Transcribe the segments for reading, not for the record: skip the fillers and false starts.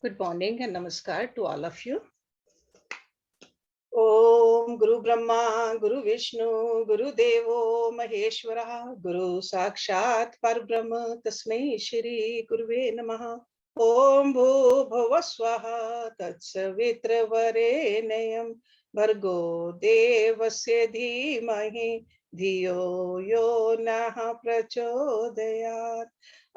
Good morning and namaskar to all of you. Om Guru Brahma, Guru Vishnu, Guru Devo Maheshwara, Guru Sakshat Parbrahma, Tasmai Shri Guruve Namaha. Om Bhu Bhavaswaha Tatsavitra Varenayam Bhargo Devasya Dhimahi Dhiyo Yo Naha Prachodayat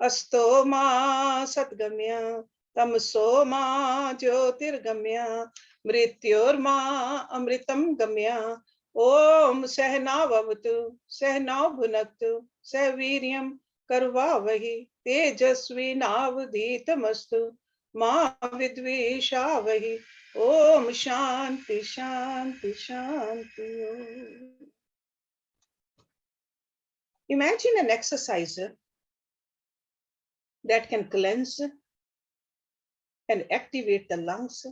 Asto Ma Satgamya Tamso Ma Jyotirgamya Mrityorma Amritam Gamya Om Sahnavavatu Sahnav Bhunaktu Saviryam Karvavahi Tejasvi Navadhitamastu Ma Vidvishavahi Om Shanti Shanti Shanti. Imagine an exercise that can cleanse and activate the lungs,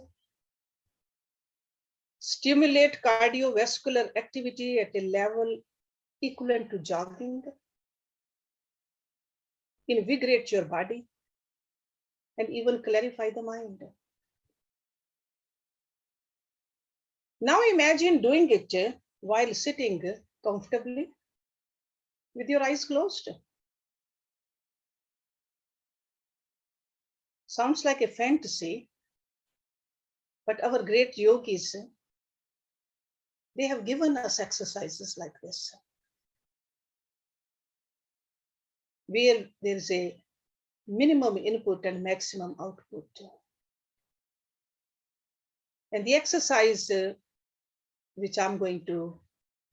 stimulate cardiovascular activity at a level equivalent to jogging, invigorate your body, and even clarify the mind. Now imagine doing it while sitting comfortably with your eyes closed. Sounds like a fantasy, but our great yogis, they have given us exercises like this, where there is a minimum input and maximum output. And the exercise which I'm going to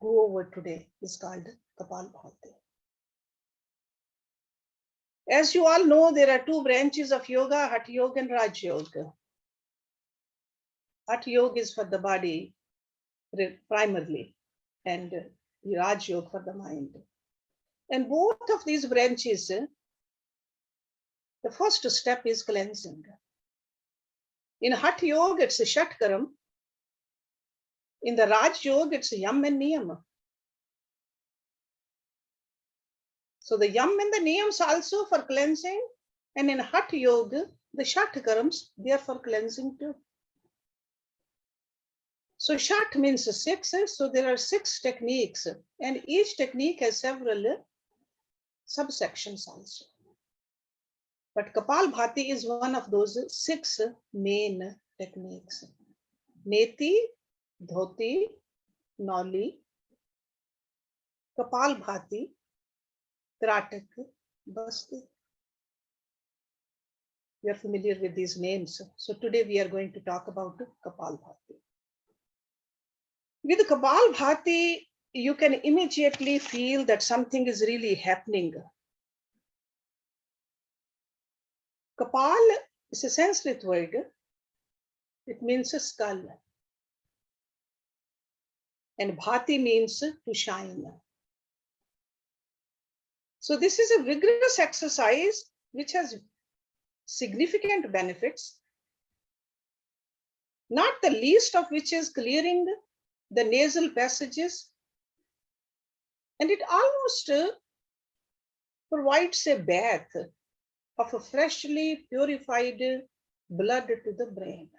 go over today is called Kapalbhati. As you all know, there are two branches of yoga, Hatha Yoga and Raj Yoga. Hatha Yoga is for the body primarily, and Raj Yoga for the mind. And both of these branches, the first step is cleansing. In Hatha Yoga, it's a Shatkaram. In the Raj Yoga, it's a Yam and Niyam. So the Yam and the Niyams also for cleansing, and in Hatha Yoga, the Shatkarams, they are for cleansing too. So Shat means 6, so there are 6 techniques, and each technique has several subsections also. But Kapalbhati is one of those 6 main techniques. Neti, Dhoti, Noli, Kapalbhati, Tratak, Basti. We are familiar with these names. So today we are going to talk about Kapalbhati. With Kapalbhati, you can immediately feel that something is really happening. Kapal is a Sanskrit word. It means a skull. And Bhati means to shine. So this is a vigorous exercise which has significant benefits, not the least of which is clearing the nasal passages, and it almost provides a bath of a freshly purified blood to the brain.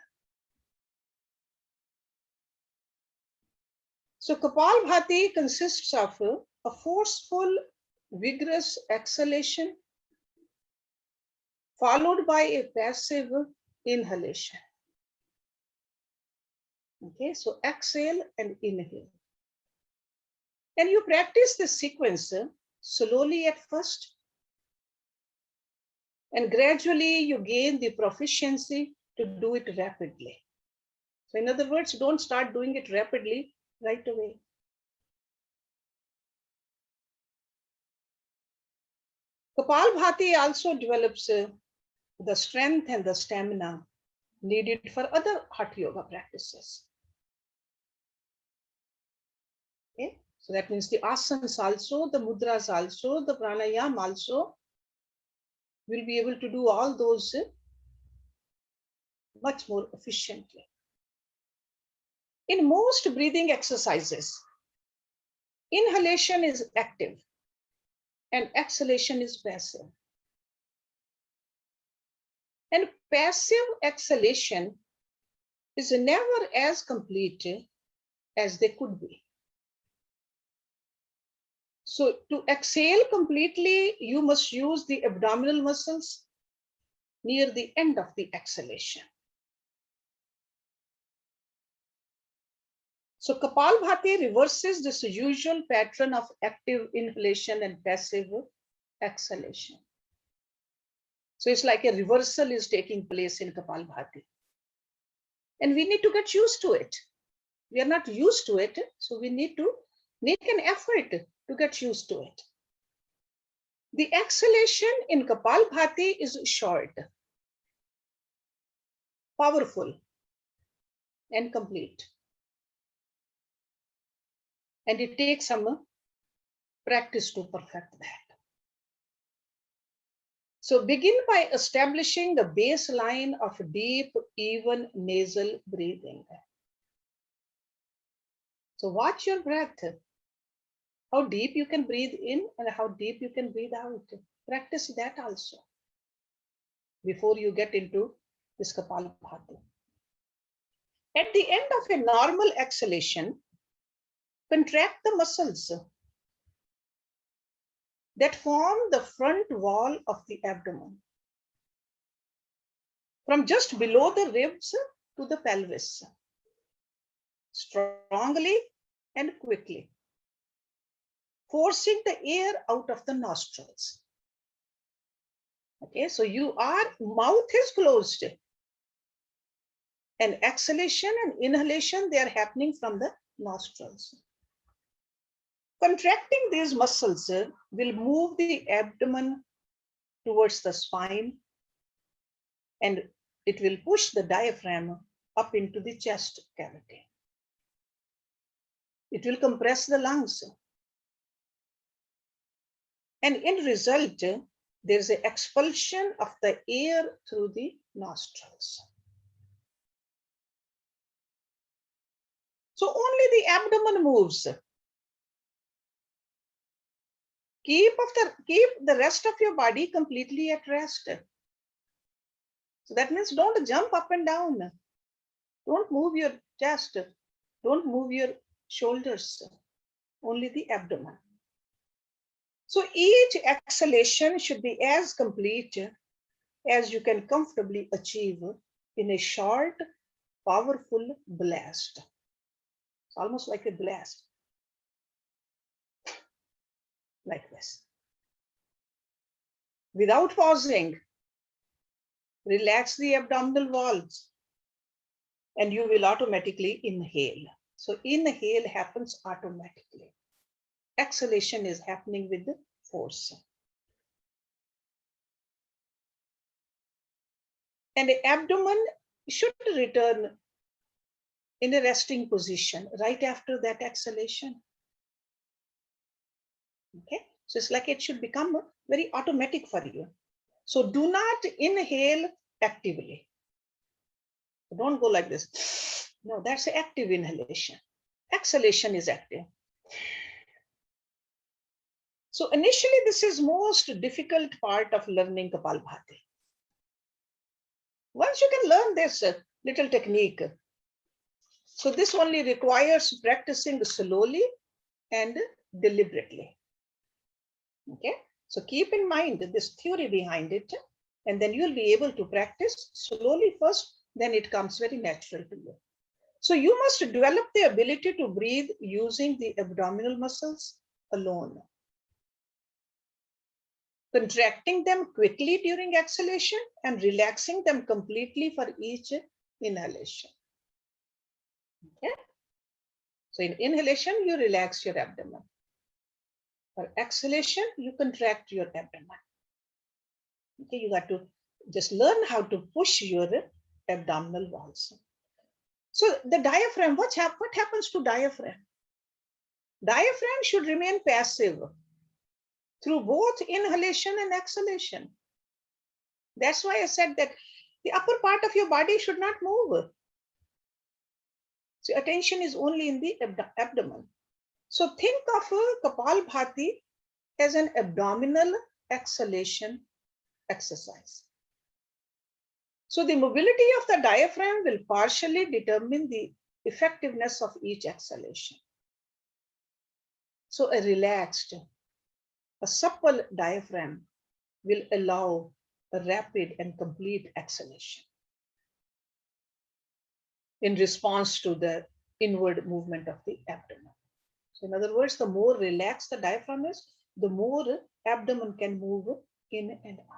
So Kapalbhati consists of a forceful, vigorous exhalation followed by a passive inhalation. Okay, so exhale and inhale. And you practice this sequence slowly at first, and gradually you gain the proficiency to do it rapidly. So in other words, don't start doing it rapidly right away. Kapalbhati also develops the strength and the stamina needed for other Hatha Yoga practices. Okay, so that means the asanas also, the mudras also, the pranayam also will be able to do all those much more efficiently. In most breathing exercises, inhalation is active and exhalation is passive. And passive exhalation is never as complete as they could be. So to exhale completely, you must use the abdominal muscles near the end of the exhalation. So Kapalbhati reverses this usual pattern of active inhalation and passive exhalation. So it's like a reversal is taking place in Kapalbhati. And we need to get used to it. We are not used to it, so we need to make an effort to get used to it. The exhalation in Kapalbhati is short, powerful, and complete. And it takes some practice to perfect that. So begin by establishing the baseline of deep, even nasal breathing. So watch your breath, how deep you can breathe in and how deep you can breathe out. Practice that also before you get into this Kapalbhati. At the end of a normal exhalation, contract the muscles that form the front wall of the abdomen, from just below the ribs to the pelvis, strongly and quickly, forcing the air out of the nostrils. Okay, so mouth is closed, and exhalation and inhalation, they are happening from the nostrils. Contracting these muscles will move the abdomen towards the spine, and it will push the diaphragm up into the chest cavity. It will compress the lungs. And in result, there's an expulsion of the air through the nostrils. So only the abdomen moves. Keep the rest of your body completely at rest. So that means don't jump up and down. Don't move your chest. Don't move your shoulders. Only the abdomen. So each exhalation should be as complete as you can comfortably achieve in a short, powerful blast. It's almost like a blast. Like this. Without pausing, relax the abdominal walls and you will automatically inhale. So inhale happens automatically. Exhalation is happening with the force. And the abdomen should return in a resting position right after that exhalation. Okay, so it's like it should become very automatic for you. So do not inhale actively. Don't go like this. No, that's active inhalation. Exhalation is active. So initially, this is most difficult part of learning Kapalbhati. Once you can learn this little technique, so this only requires practicing slowly and deliberately. Okay, so keep in mind this theory behind it, and then you'll be able to practice slowly first, then it comes very natural to you. So you must develop the ability to breathe using the abdominal muscles alone. Contracting them quickly during exhalation and relaxing them completely for each inhalation. Okay? So in inhalation, you relax your abdomen. For exhalation, you contract your abdomen. Okay, you got to just learn how to push your abdominal walls. So the diaphragm, what happens to diaphragm? Diaphragm should remain passive through both inhalation and exhalation. That's why I said that the upper part of your body should not move. So attention is only in the abdomen. So think of Kapalbhati as an abdominal exhalation exercise. So the mobility of the diaphragm will partially determine the effectiveness of each exhalation. So a relaxed, a supple diaphragm will allow a rapid and complete exhalation in response to the inward movement of the abdomen. So in other words, the more relaxed the diaphragm is, the more abdomen can move in and out.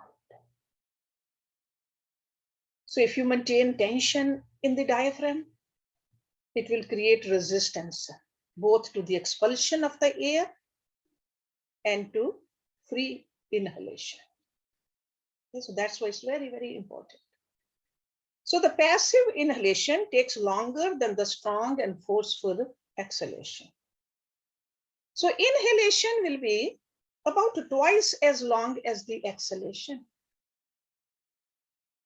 So if you maintain tension in the diaphragm, it will create resistance both to the expulsion of the air and to free inhalation. Okay, so that's why it's very, very important. So the passive inhalation takes longer than the strong and forceful exhalation. So inhalation will be about twice as long as the exhalation.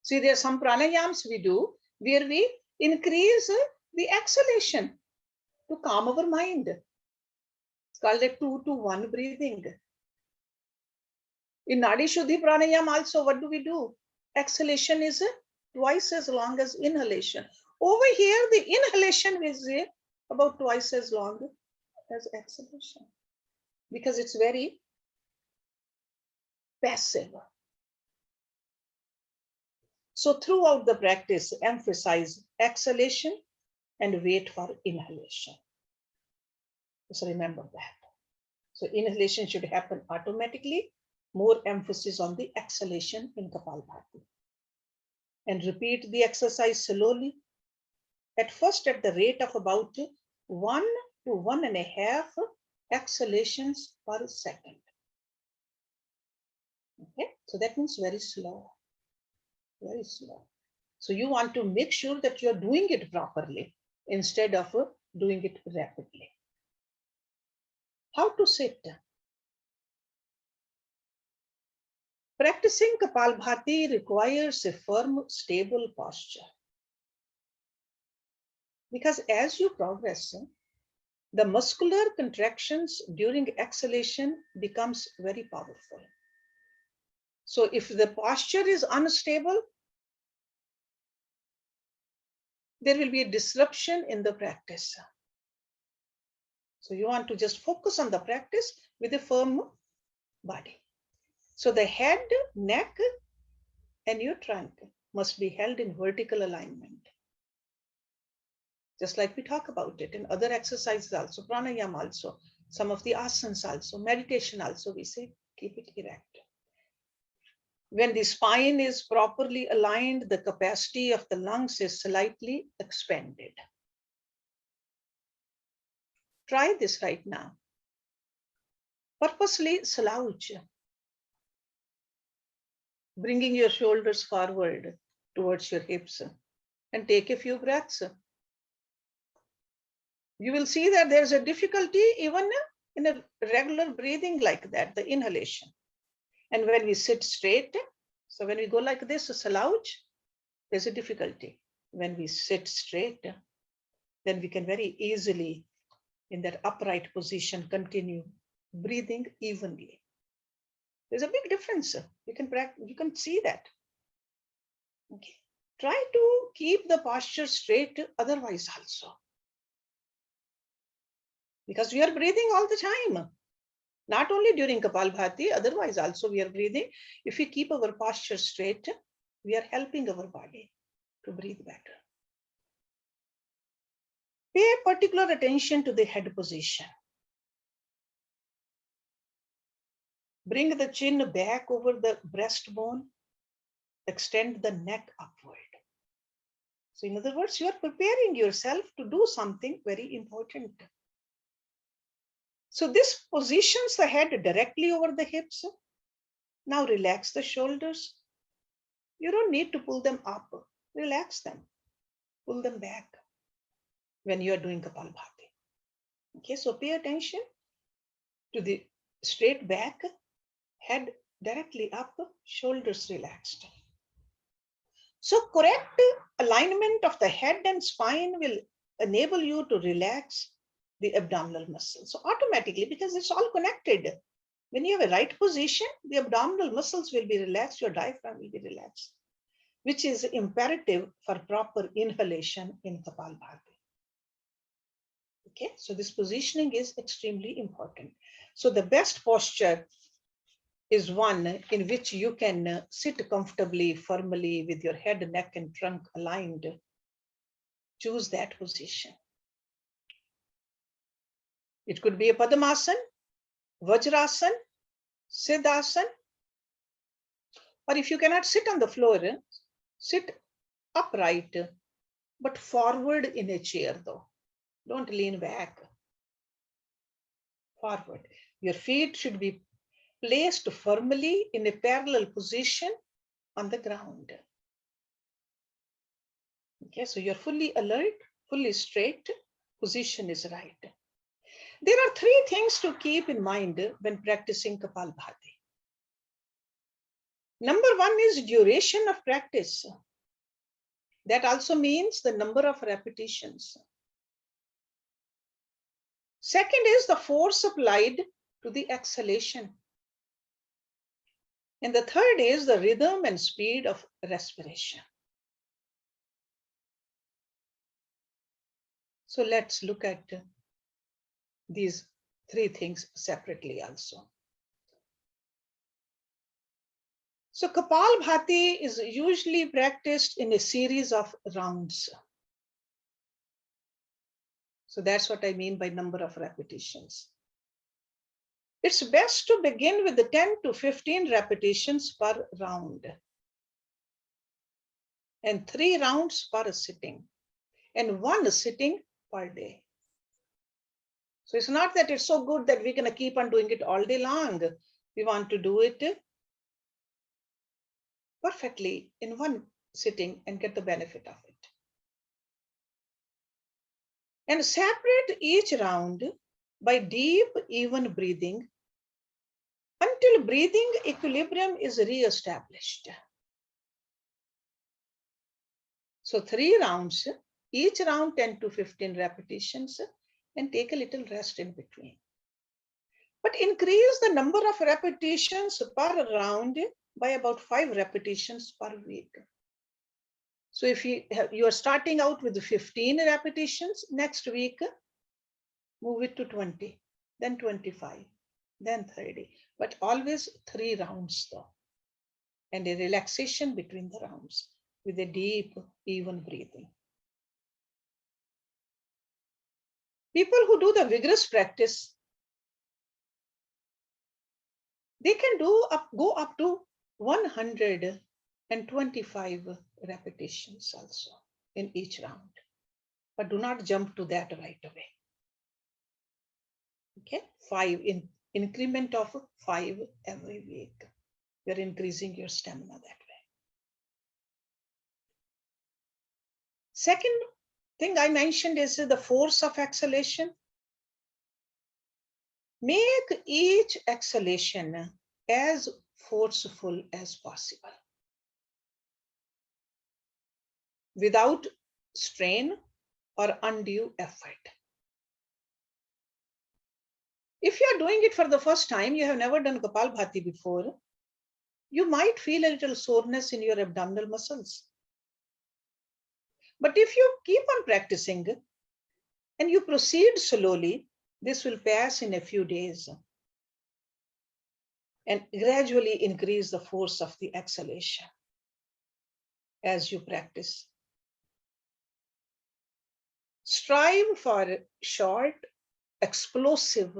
See, there are some pranayams we do where we increase the exhalation to calm our mind. It's called a 2-to-1 breathing. In Nadi Shuddhi pranayam also, what do? Exhalation is twice as long as inhalation. Over here, the inhalation is about twice as long as exhalation because it's very passive. So throughout the practice, emphasize exhalation and wait for inhalation. Just remember that. So inhalation should happen automatically. More emphasis on the exhalation in Kapalbhati. And repeat the exercise slowly. At first, at the rate of about 1 to 1.5 exhalations per second. Okay, so that means very slow. Very slow. So you want to make sure that you're doing it properly instead of doing it rapidly. How to sit? Practicing Kapalbhati requires a firm, stable posture. Because as you progress, the muscular contractions during exhalation becomes very powerful. So if the posture is unstable, there will be a disruption in the practice. So you want to just focus on the practice with a firm body. So the head, neck, and your trunk must be held in vertical alignment. Just like we talk about it in other exercises also, pranayam also, some of the asanas also, meditation also, we say, keep it erect. When the spine is properly aligned, the capacity of the lungs is slightly expanded. Try this right now. Purposely slouch, bringing your shoulders forward towards your hips, and take a few breaths. You will see that there's a difficulty even in a regular breathing like that, the inhalation. And when we sit straight, so when we go like this, a slouch, there's a difficulty. When we sit straight, then we can very easily, in that upright position, continue breathing evenly. There's a big difference. You can see that. Okay. Try to keep the posture straight otherwise also. Because we are breathing all the time. Not only during Kapalbhati, otherwise also we are breathing. If we keep our posture straight, we are helping our body to breathe better. Pay particular attention to the head position. Bring the chin back over the breastbone. Extend the neck upward. So in other words, you are preparing yourself to do something very important. So this positions the head directly over the hips. Now relax the shoulders. You don't need to pull them up. Relax them. Pull them back when you are doing Kapalbhati. Okay, so pay attention to the straight back, head directly up, shoulders relaxed. So correct alignment of the head and spine will enable you to relax the abdominal muscles. So automatically, because it's all connected. When you have a right position, the abdominal muscles will be relaxed, your diaphragm will be relaxed. which is imperative for proper inhalation in Kapalbhati. Okay, so this positioning is extremely important. So the best posture is one in which you can sit comfortably, firmly with your head, neck, and trunk aligned. Choose that position. It could be a Padmasana, Vajrasana, Siddhasana, or if you cannot sit on the floor, sit upright, but forward in a chair though. Don't lean back. Forward. Your feet should be placed firmly in a parallel position on the ground. Okay, so you're fully alert, fully straight, position is right. There are three things to keep in mind when practicing Kapalbhati. Number one is duration of practice. That also means the number of repetitions. Second is the force applied to the exhalation. And the third is the rhythm and speed of respiration. So let's look at these three things separately also. So Kapalbhati is usually practiced in a series of rounds. So that's what I mean by number of repetitions. It's best to begin with the 10 to 15 repetitions per round and 3 rounds per sitting and 1 sitting per day. So it's not that it's so good that we're going to keep on doing it all day long. We want to do it perfectly in 1 sitting and get the benefit of it. And separate each round by deep, even breathing until breathing equilibrium is re-established. So 3 rounds, each round 10 to 15 repetitions, and take a little rest in between. But increase the number of repetitions per round by about 5 repetitions per week. So if you are starting out with 15 repetitions, next week, move it to 20, then 25, then 30, but always 3 rounds though, and a relaxation between the rounds with a deep, even breathing. People who do the vigorous practice, they can go up to 125 repetitions also in each round, but do not jump to that right away. Okay, 5 in increment of 5 every week. You're increasing your stamina that way. Second thing I mentioned is the force of exhalation. Make each exhalation as forceful as possible, without strain or undue effort. If you are doing it for the first time, you have never done Kapalbhati before, you might feel a little soreness in your abdominal muscles. But if you keep on practicing and you proceed slowly, this will pass in a few days and gradually increase the force of the exhalation as you practice. Strive for short, explosive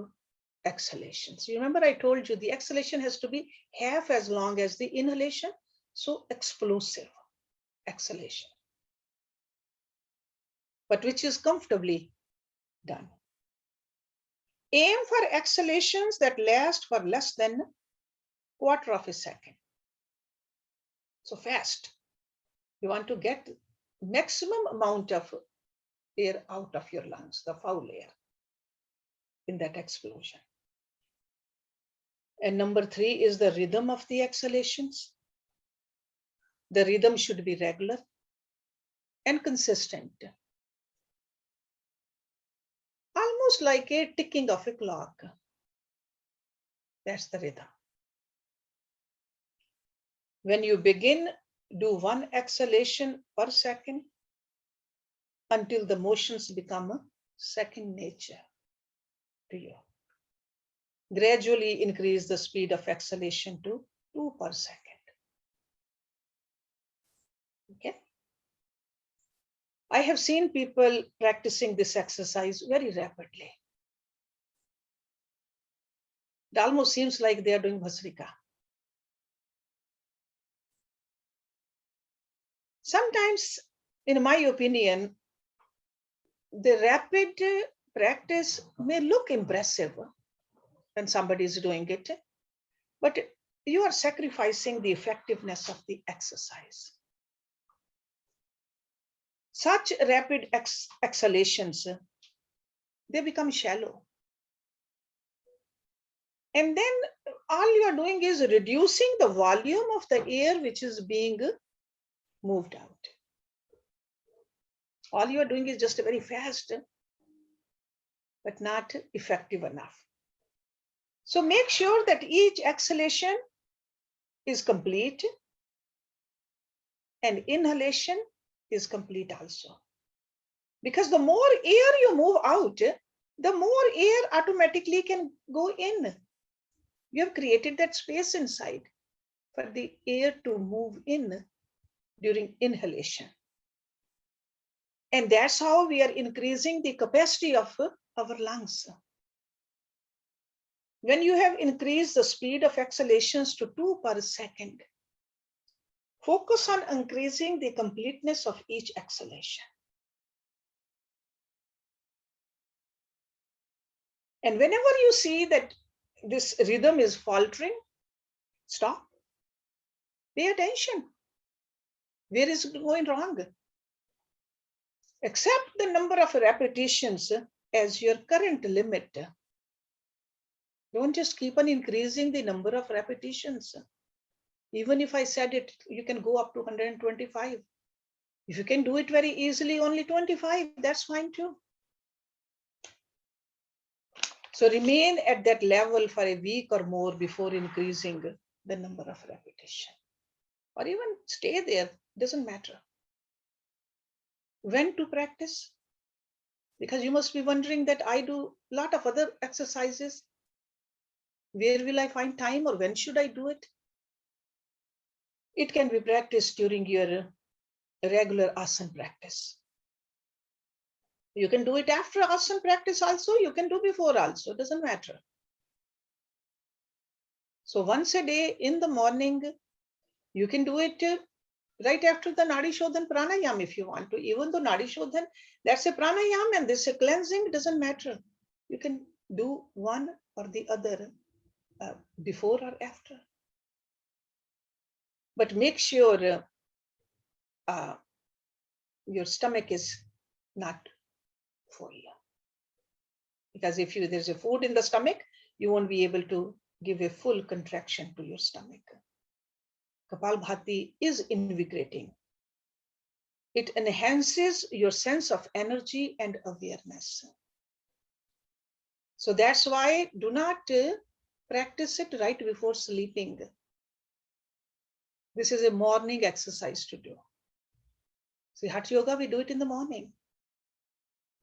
exhalations. You remember I told you the exhalation has to be half as long as the inhalation, so explosive exhalation, but which is comfortably done. Aim for exhalations that last for less than quarter of a second. So fast. You want to get maximum amount of air out of your lungs, the foul air, in that explosion. And number 3 is the rhythm of the exhalations. The rhythm should be regular and consistent, almost like a ticking of a clock. That's the rhythm. When you begin do one exhalation per second until the motions become a second nature to you. Gradually increase the speed of exhalation to 2 per second. Okay. I have seen people practicing this exercise very rapidly. It almost seems like they are doing Bhasrika. Sometimes, in my opinion, the rapid practice may look impressive when somebody is doing it, but you are sacrificing the effectiveness of the exercise. Such rapid exhalations, they become shallow. And then all you are doing is reducing the volume of the air which is being moved out. All you are doing is just very fast, but not effective enough. So make sure that each exhalation is complete and inhalation is complete also. Because the more air you move out, the more air automatically can go in. You have created that space inside for the air to move in during inhalation. And that's how we are increasing the capacity of our lungs. When you have increased the speed of exhalations to 2 per second, focus on increasing the completeness of each exhalation. And whenever you see that this rhythm is faltering, stop. Pay attention. Where is it going wrong? Accept the number of repetitions as your current limit. Don't just keep on increasing the number of repetitions. Even if I said it, you can go up to 125. If you can do it very easily, only 25, that's fine too. So remain at that level for a week or more before increasing the number of repetition. Or even stay there, doesn't matter. When to practice? Because you must be wondering that I do a lot of other exercises. Where will I find time, or when should I do it? It can be practiced during your regular asana practice. You can do it after asana practice also, you can do before also, doesn't matter. So once a day in the morning, you can do it right after the Nadi Shodhan pranayam if you want to. Even though Nadi Shodhan, that's a pranayam and this is a cleansing, doesn't matter. You can do one or the other before or after. But make sure your stomach is not full. Because if there's a food in the stomach, you won't be able to give a full contraction to your stomach. Kapalbhati is invigorating. It enhances your sense of energy and awareness. So that's why do not practice it right before sleeping. This is a morning exercise to do. See, Hatha Yoga, we do it in the morning.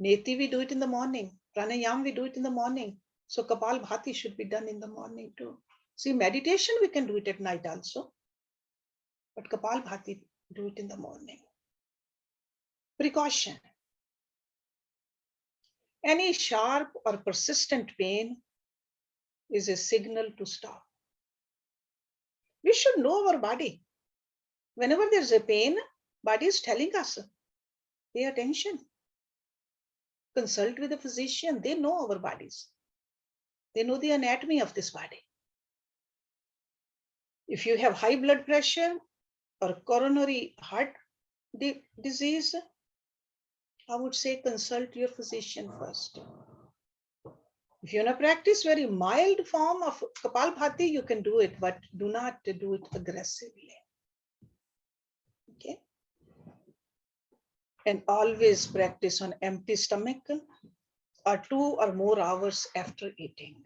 Neti, we do it in the morning. Pranayam, we do it in the morning. So Kapalbhati should be done in the morning too. See, meditation, we can do it at night also. But Kapalbhati, do it in the morning. Precaution. Any sharp or persistent pain is a signal to stop. We should know our body. Whenever there's a pain, body is telling us, pay attention. Consult with a physician. They know our bodies. They know the anatomy of this body. If you have high blood pressure or coronary heart disease, I would say consult your physician first. If you want to practice very mild form of Kapalbhati, you can do it, but do not do it aggressively. Okay? And always practice on empty stomach or 2 or more hours after eating.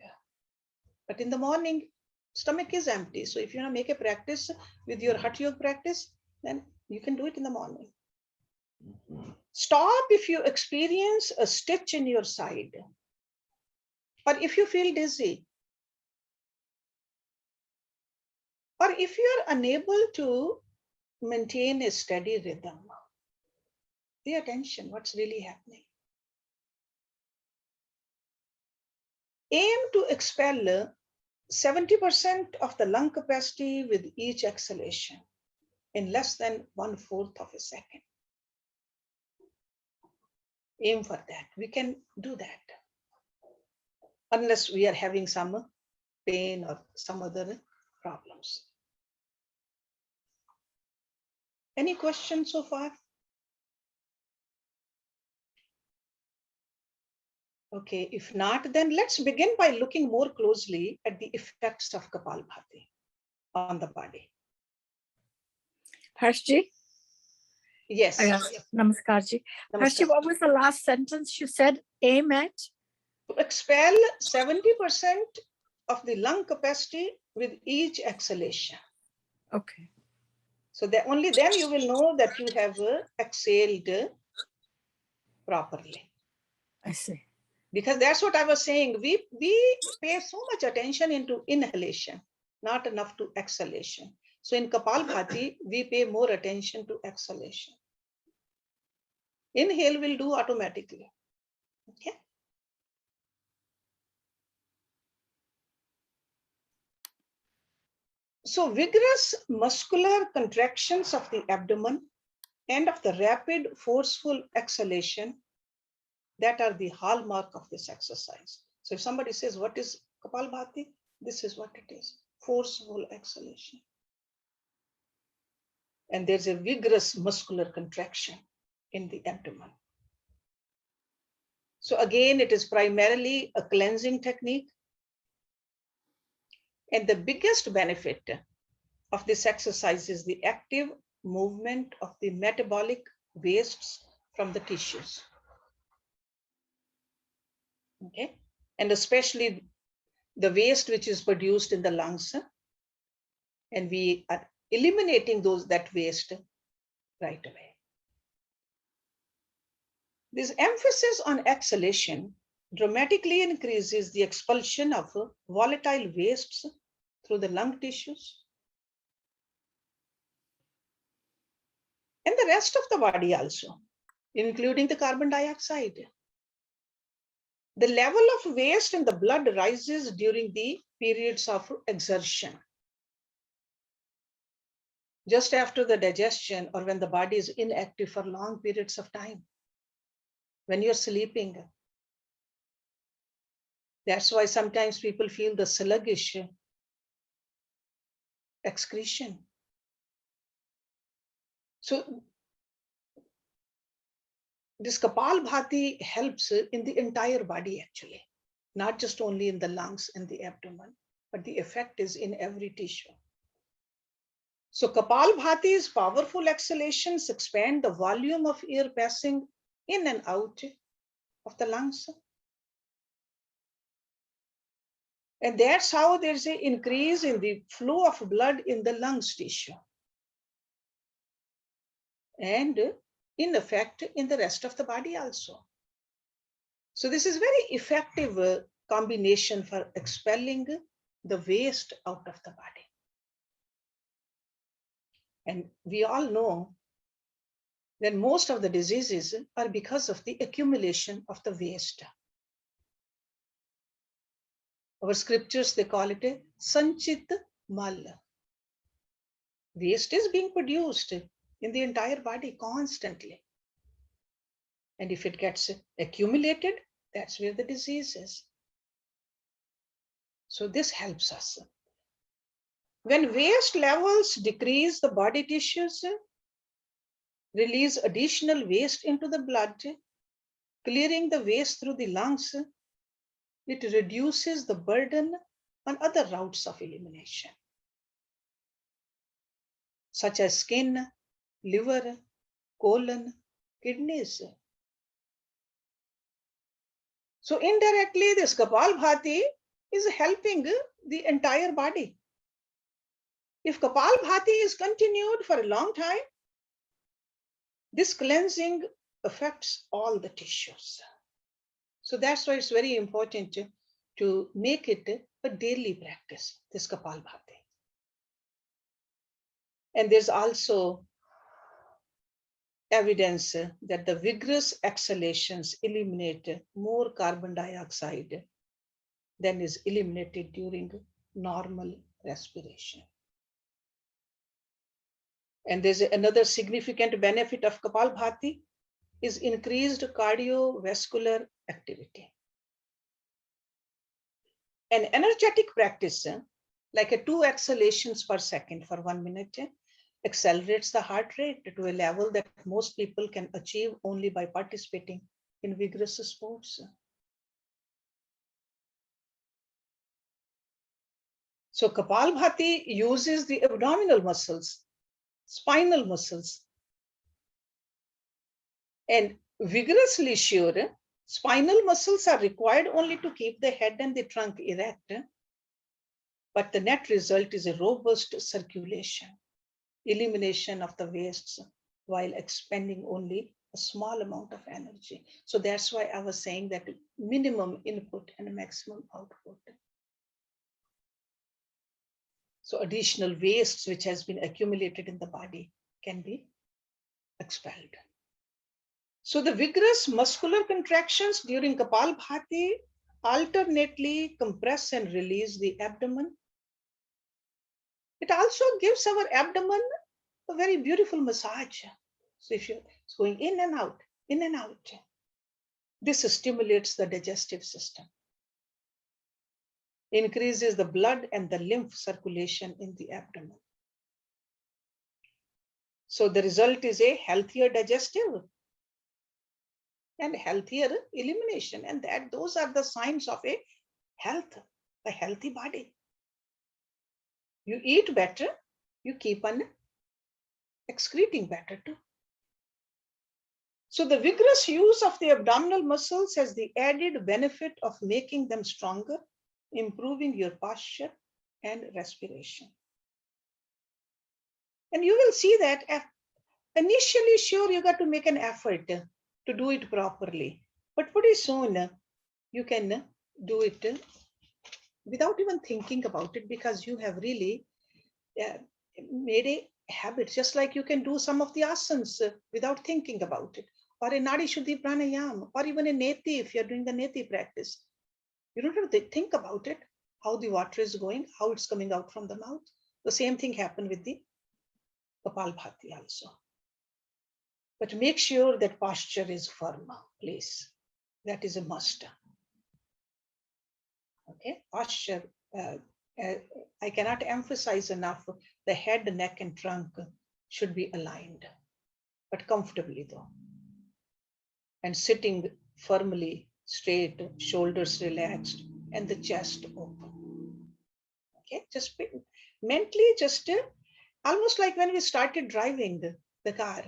But in the morning, stomach is empty. So if you want to make a practice with your Hatha Yoga practice, then you can do it in the morning. Stop if you experience a stitch in your side, or if you feel dizzy, or if you are unable to maintain a steady rhythm. Pay attention, what's really happening. Aim to expel 70% of the lung capacity with each exhalation in less than 1/4 of a second. Aim for that. We can do that. Unless we are having some pain or some other problems. Any questions so far? Okay, if not, then let's begin by looking more closely at the effects of Kapalbhati on the body. Hershji? Yes. Namaskar ji. Hershji, what was the last sentence you said? Aim at? To expel 70% of the lung capacity with each exhalation. Okay. So that only then you will know that you have exhaled properly. I see. Because that's what I was saying. We pay so much attention into inhalation, not enough to exhalation. So in Kapalbhati, we pay more attention to exhalation. Inhale will do automatically. Okay. So vigorous muscular contractions of the abdomen and of the rapid, forceful exhalation, that are the hallmark of this exercise. So if somebody says, what is Kapalbhati? This is what it is, forceful exhalation. And there's a vigorous muscular contraction in the abdomen. So again, it is primarily a cleansing technique. And the biggest benefit of this exercise is the active movement of the metabolic wastes from the tissues. Okay, and especially the waste which is produced in the lungs, and we are eliminating that waste right away. This emphasis on exhalation dramatically increases the expulsion of volatile wastes through the lung tissues and the rest of the body also, including the carbon dioxide. The level of waste in the blood rises during the periods of exertion. Just after the digestion, or when the body is inactive for long periods of time, when you're sleeping. That's why sometimes people feel the sluggish excretion. So this Kapalbhati helps in the entire body actually, not just only in the lungs and the abdomen, but the effect is in every tissue. So Kapalbhati's powerful exhalations expand the volume of air passing in and out of the lungs. And that's how there's an increase in the flow of blood in the lungs tissue. And in effect, in the rest of the body also. So this is very effective combination for expelling the waste out of the body. And we all know that most of the diseases are because of the accumulation of the waste. Our scriptures, they call it a sanchit mal. Waste is being produced in the entire body constantly. And if it gets accumulated, that's where the disease is. So this helps us. When waste levels decrease, the body tissues release additional waste into the blood, clearing the waste through the lungs. It reduces the burden on other routes of elimination, such as skin, liver, colon, kidneys. So indirectly, this Kapalbhati is helping the entire body. If Kapalbhati is continued for a long time, This cleansing affects all the tissues. So that's why it's very important to make it a daily practice, this Kapalbhati. And there's also evidence that the vigorous exhalations eliminate more carbon dioxide than is eliminated during normal respiration. And there's another significant benefit of Kapalbhati is increased cardiovascular activity. An energetic practice, like a 2 exhalations per second for 1 minute, accelerates the heart rate to a level that most people can achieve only by participating in vigorous sports. So Kapalbhati uses the abdominal muscles, spinal muscles, and vigorously sure, spinal muscles are required only to keep the head and the trunk erect, but the net result is a robust circulation, elimination of the wastes while expending only a small amount of energy. So that's why I was saying that minimum input and maximum output. So additional wastes which has been accumulated in the body can be expelled. So the vigorous muscular contractions during Kapalbhati alternately compress and release the abdomen. It also gives our abdomen a very beautiful massage. So if it's going in and out, this stimulates the digestive system, increases the blood and the lymph circulation in the abdomen. So the result is a healthier digestive and healthier elimination. And those are the signs of a healthy body. You eat better, you keep on excreting better too. So the vigorous use of the abdominal muscles has the added benefit of making them stronger, improving your posture and respiration. And you will see that initially, sure, you got to make an effort to do it properly. But pretty soon, you can do it without even thinking about it, because you have really made a habit, just like you can do some of the asanas without thinking about it, or a Nadi Shuddhi Pranayama, or even a Neti, if you're doing the Neti practice. You don't have to think about it, how the water is going, how it's coming out from the mouth. The same thing happened with the Kapalbhati also. But make sure that posture is firm, please. That is a must. Okay, posture. I cannot emphasize enough, the head, neck, and trunk should be aligned, but comfortably though. And sitting firmly, straight, shoulders relaxed, and the chest open. Okay, just mentally, just almost like when we started driving the car,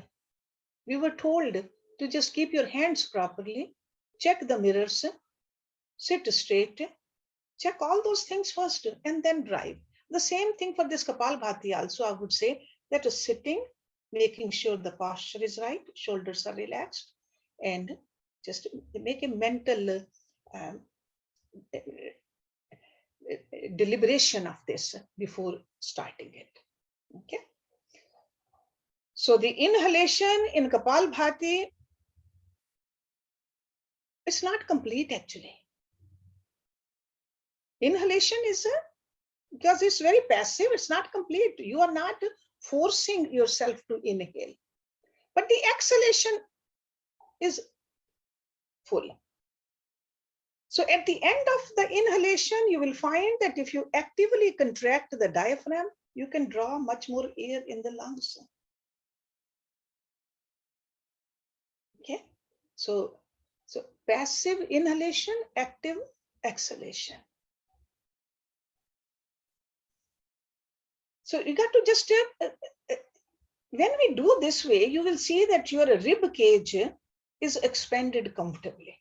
we were told to just keep your hands properly, check the mirrors, sit straight, check all those things first, and then drive. The same thing for this Kapalbhati also, I would say that is sitting, making sure the posture is right, shoulders are relaxed, and just make a mental deliberation of this before starting it. Okay. So the inhalation in Kapalbhati is not complete actually. Inhalation is because it's very passive, it's not complete. You are not forcing yourself to inhale. But the exhalation is full. So at the end of the inhalation, you will find that if you actively contract the diaphragm, you can draw much more air in the lungs. Okay, so passive inhalation, active exhalation. So you got to just, when we do this way, you will see that your rib cage is expanded comfortably.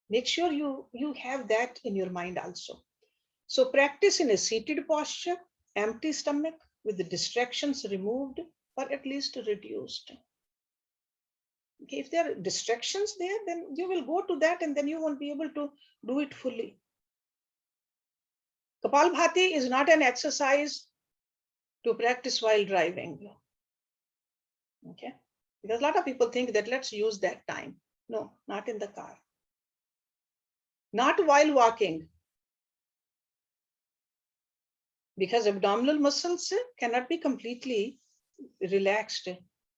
Make sure you have that in your mind also. So practice in a seated posture, empty stomach with the distractions removed, or at least reduced. Okay, if there are distractions there, then you will go to that and then you won't be able to do it fully. Kapalbhati is not an exercise to practice while driving. Okay, because a lot of people think that let's use that time. No, not in the car. Not while walking. Because abdominal muscles cannot be completely relaxed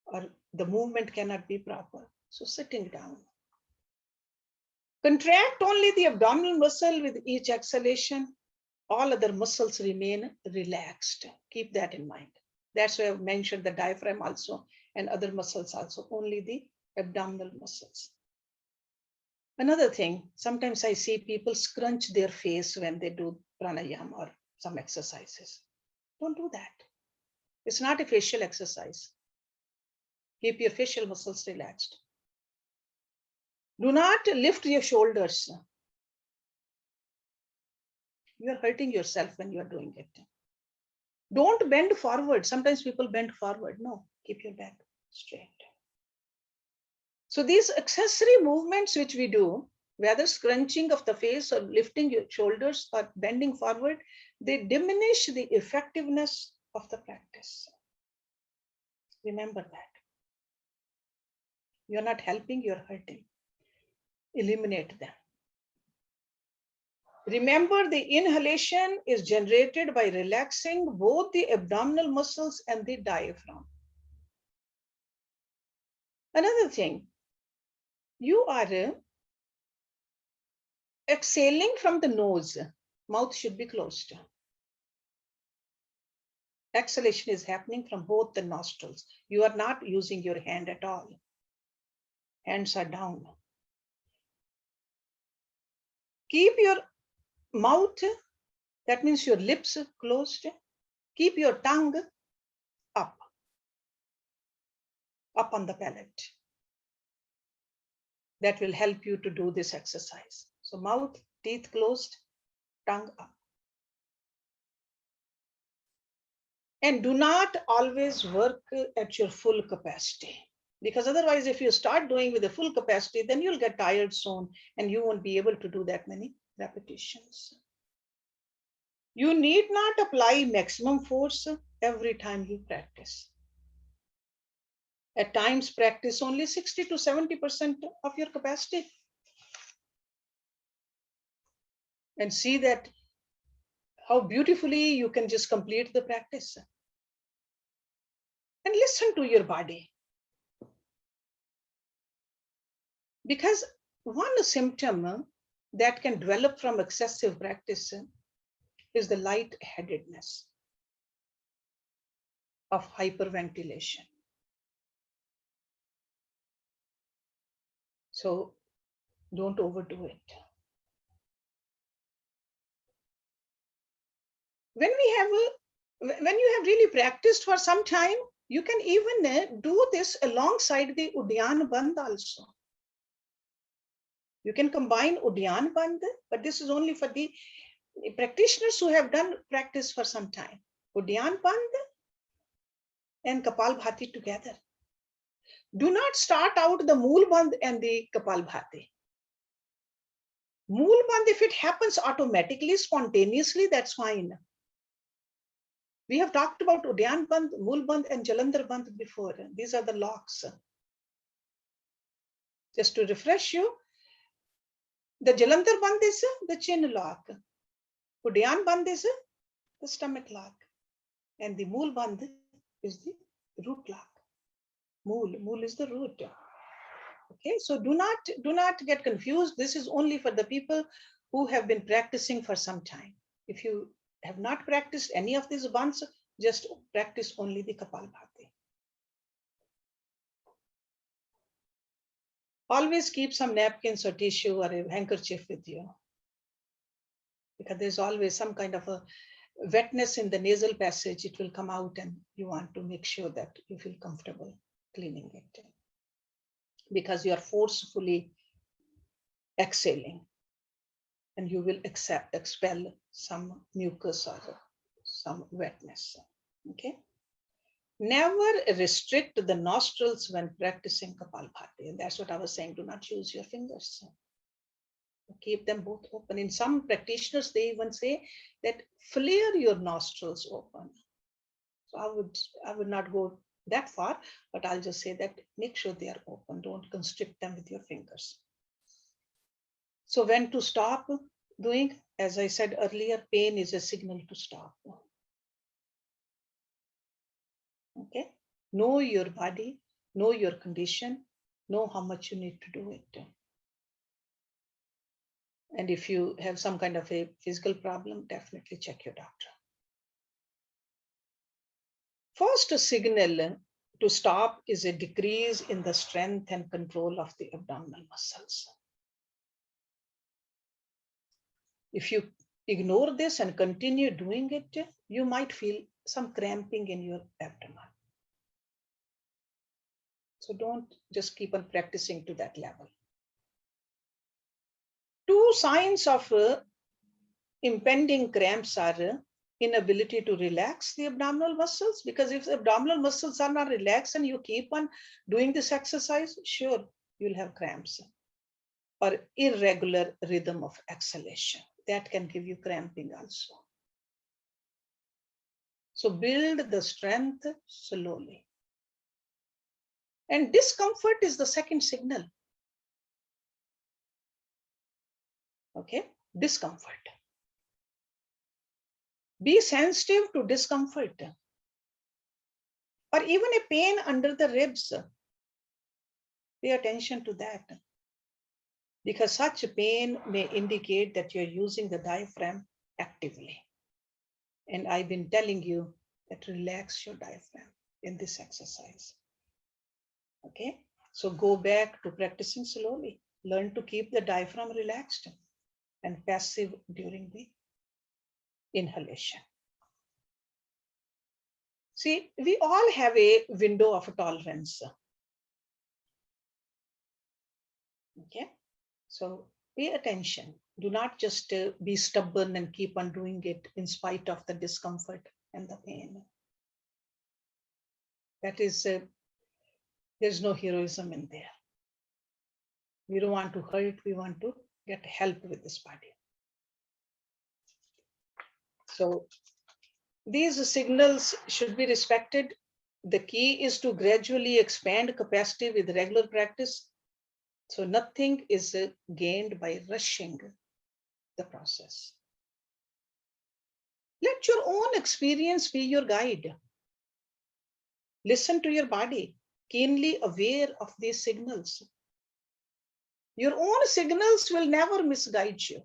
or the movement cannot be proper. So sitting down. Contract only the abdominal muscle with each exhalation. All other muscles remain relaxed. Keep that in mind. That's why I've mentioned the diaphragm also and other muscles also, only the abdominal muscles. Another thing, sometimes I see people scrunch their face when they do pranayama or some exercises. Don't do that. It's not a facial exercise. Keep your facial muscles relaxed. Do not lift your shoulders. You are hurting yourself when you are doing it. Don't bend forward. Sometimes people bend forward. No, keep your back straight. So these accessory movements which we do, whether scrunching of the face or lifting your shoulders or bending forward, they diminish the effectiveness of the practice. Remember that. You're not helping, you're hurting. Eliminate them. Remember, the inhalation is generated by relaxing both the abdominal muscles and the diaphragm. Another thing, you are exhaling from the nose. Mouth should be closed. Exhalation is happening from both the nostrils. You are not using your hand at all. Hands are down. Keep your mouth, that means your lips closed. Keep your tongue up on the palate. That will help you to do this exercise. So mouth, teeth closed, tongue up. And do not always work at your full capacity. Because otherwise, if you start doing with the full capacity, then you'll get tired soon and you won't be able to do that many repetitions. You need not apply maximum force every time you practice. At times, practice only 60 to 70% of your capacity. And see that how beautifully you can just complete the practice. And listen to your body. Because one symptom that can develop from excessive practice is the lightheadedness of hyperventilation. So don't overdo it. When you have really practiced for some time, you can even do this alongside the Udyan Bandh also. You can combine Udyan Bandh, but this is only for the practitioners who have done practice for some time. Udyan Bandh and Kapalbhati together. Do not start out the Mool Bandh and the Kapalbhati. Mool Bandh, if it happens automatically, spontaneously, that's fine. We have talked about Udyan Bandh, Mool Bandh, and Jalandhar Bandh before. These are the locks. Just to refresh you, the Jalandhar Bandh is the chin lock. Udyan Bandh is the stomach lock. And the Mool Bandh is the root lock. Mool is the root. Okay, so do not get confused. This is only for the people who have been practicing for some time. If you have not practiced any of these bandhs, just practice only the Kapalbhati. Always keep some napkins or tissue or a handkerchief with you, because there's always some kind of a wetness in the nasal passage. It will come out and you want to make sure that you feel comfortable cleaning it, because you are forcefully exhaling and you will expel some mucus or some wetness. Okay. Never restrict the nostrils when practicing Kapalbhati. And that's what I was saying. Do not use your fingers. Keep them both open. In some practitioners, they even say that flare your nostrils open. So I would not go that far, but I'll just say that make sure they are open. Don't constrict them with your fingers. So when to stop doing, as I said earlier, pain is a signal to stop. Okay, know your body, know your condition, know how much you need to do it. And if you have some kind of a physical problem, definitely check your doctor. First signal to stop is a decrease in the strength and control of the abdominal muscles. If you ignore this and continue doing it, you might feel some cramping in your abdomen. So don't just keep on practicing to that level. Two signs of impending cramps are inability to relax the abdominal muscles, because if the abdominal muscles are not relaxed and you keep on doing this exercise, sure, you'll have cramps. Or irregular rhythm of exhalation. That can give you cramping also. So build the strength slowly. And discomfort is the second signal. Okay, discomfort. Be sensitive to discomfort. Or even a pain under the ribs. Pay attention to that. Because such pain may indicate that you're using the diaphragm actively. And I've been telling you that relax your diaphragm in this exercise. Okay, so go back to practicing slowly. Learn to keep the diaphragm relaxed and passive during the inhalation. See, we all have a window of tolerance. Okay, so pay attention. Do not just be stubborn and keep on doing it in spite of the discomfort and the pain. That is, there's no heroism in there. We don't want to hurt, we want to get help with this body. So these signals should be respected. The key is to gradually expand capacity with regular practice. So nothing is gained by rushing the process. Let your own experience be your guide. Listen to your body, keenly aware of these signals. Your own signals will never misguide you.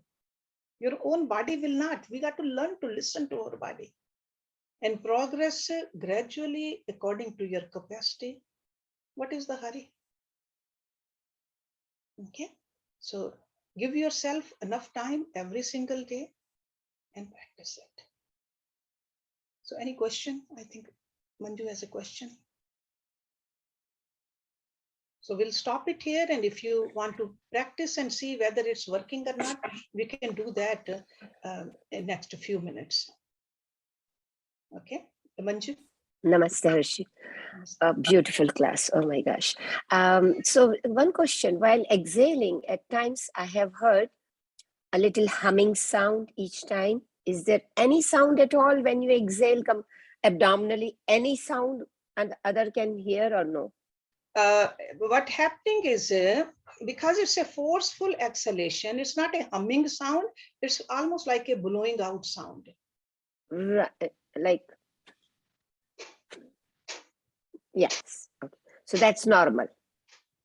Your own body will not. We got to learn to listen to our body and progress gradually according to your capacity. What is the hurry? Okay, so give yourself enough time every single day and practice it. So any question? I think Manju has a question. So we'll stop it here, and if you want to practice and see whether it's working or not, we can do that in next few minutes. Okay, Manju? Namaste, Hersh. A beautiful class. Oh my gosh. So one question, while exhaling, at times I have heard a little humming sound each time. Is there any sound at all when you exhale abdominally? Any sound and other can hear or no? What happening is, because it's a forceful exhalation, it's not a humming sound, it's almost like a blowing out sound. Right, like, yes. Okay. So that's normal.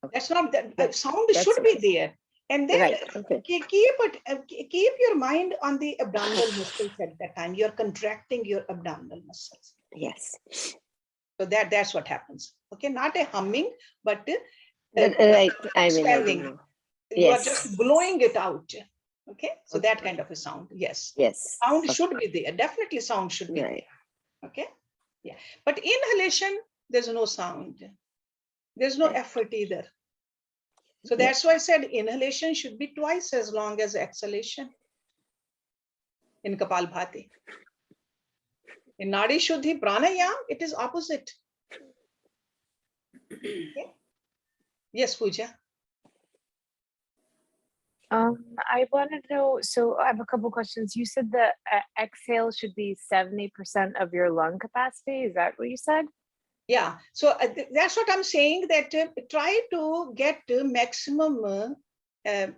Okay. That's not, the sound should be there. And then right. Okay. keep your mind on the abdominal muscles at that time. You're contracting your abdominal muscles. Yes. So that's what happens. Okay, not a humming, but right. expanding. You are just blowing it out. Okay, so okay. that kind of a sound. Yes. Yes. Sound should be there. Definitely sound should be there. Okay. Yeah. But inhalation, there's no sound. There's no effort either. So that's why I said inhalation should be twice as long as exhalation in Kapalbhati. In Nadi Shuddhi Pranayam, it is opposite. Okay. Yes, Pooja. I wanted to know, so I have a couple questions. You said the exhale should be 70% of your lung capacity. Is that what you said? Yeah, so that's what I'm saying, that try to get maximum air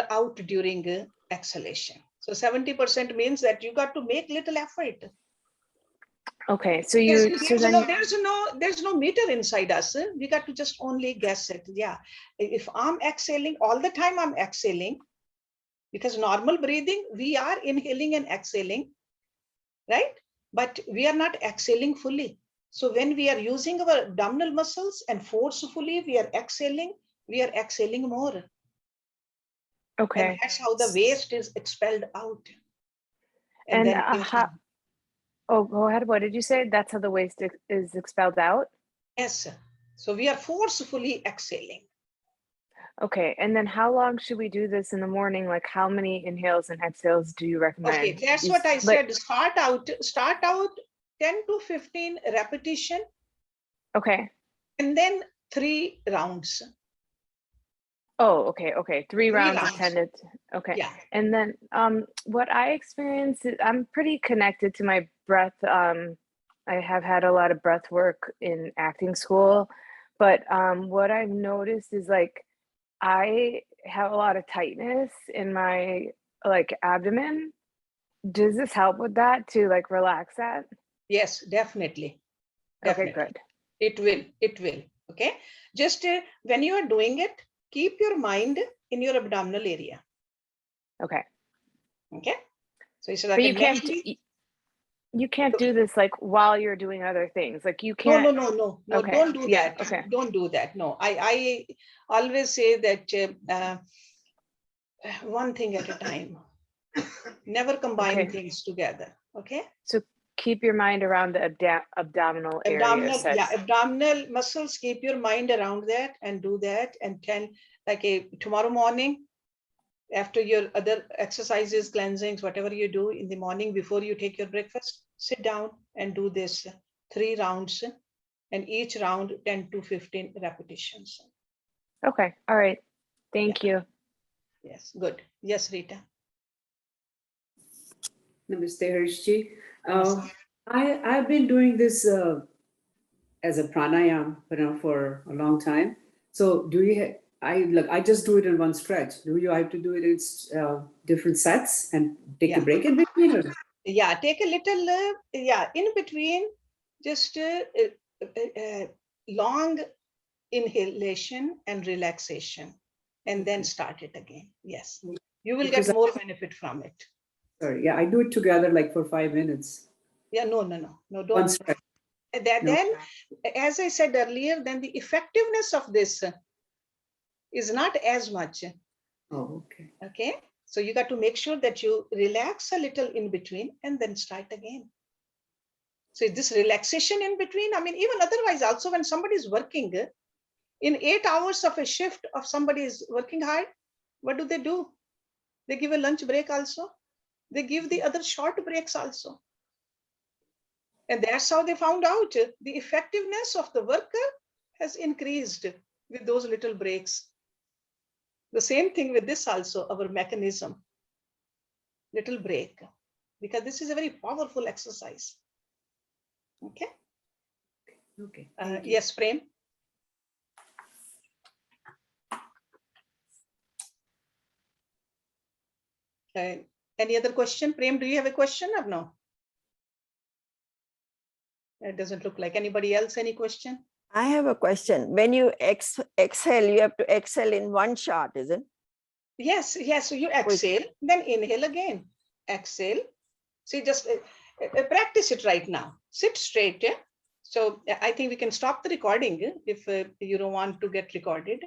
out during exhalation. So 70% means that you got to make little effort. Okay, so you, There's no meter inside us. We got to just only guess it. Yeah, if I'm exhaling all the time, I'm exhaling, because normal breathing, we are inhaling and exhaling, right? But we are not exhaling fully. So when we are using our abdominal muscles and forcefully we are exhaling more. okay. And that's how the waste is expelled out. And then oh, go ahead. What did you say? That's how the waste is expelled out? yes. So we are forcefully exhaling. Okay, and then how long should we do this in the morning? Like how many inhales and exhales do you recommend? Okay, that's what I said. Start out 10 to 15 repetition. Okay. And then 3 rounds. Oh, okay. 3 rounds of 10 to, okay. Yeah. And then what I experience is I'm pretty connected to my breath. I have had a lot of breath work in acting school, but what I've noticed is like I have a lot of tightness in my like abdomen. Does this help with that to like relax that? Yes, definitely. Okay, good. It will. Okay. Just when you are doing it, keep your mind in your abdominal area. Okay. Okay. So it's like but you can't do this like while you're doing other things. Like you can't. No. Okay. Don't do Yeah, that. okay. Don't do that. No, I always say that one thing at a time. Never combine things together. Okay. So keep your mind around the abdominal area. Abdominal muscles. Keep your mind around that and do that. And tomorrow morning, after your other exercises, cleansings, whatever you do in the morning before you take your breakfast, sit down and do this 3 rounds, and each round 10 to 15 repetitions. Okay. All right. Thank you. Yes. Good. Yes, Rita. Namaste, Hershji. I've been doing this as a pranayam, for a long time. So do you? I just do it in one stretch. Do you have to do it in different sets and take a break in between? Or? Yeah, take a little. In between, just long inhalation and relaxation, and then start it again. Yes, you will get more benefit from it. Sorry, I do it together like for 5 minutes. Yeah, no, don't. Then, as I said earlier, then the effectiveness of this is not as much. Oh, okay. Okay, so you got to make sure that you relax a little in between and then start again. So this relaxation in between, even otherwise also when somebody is working, in 8 hours of a shift of somebody is working hard, what do? They give a lunch break also. They give the other short breaks also. And that's how they found out the effectiveness of the worker has increased with those little breaks. The same thing with this also, our mechanism. Little break, because this is a very powerful exercise. Okay. Okay. Yes, Prem. Any other question? Prem, do you have a question or no? It doesn't look like. Anybody else, any question? I have a question. When you exhale, you have to exhale in one shot, isn't it? Yes. So you exhale, then inhale again. Exhale. See, just practice it right now. Sit straight. So I think we can stop the recording if you don't want to get recorded.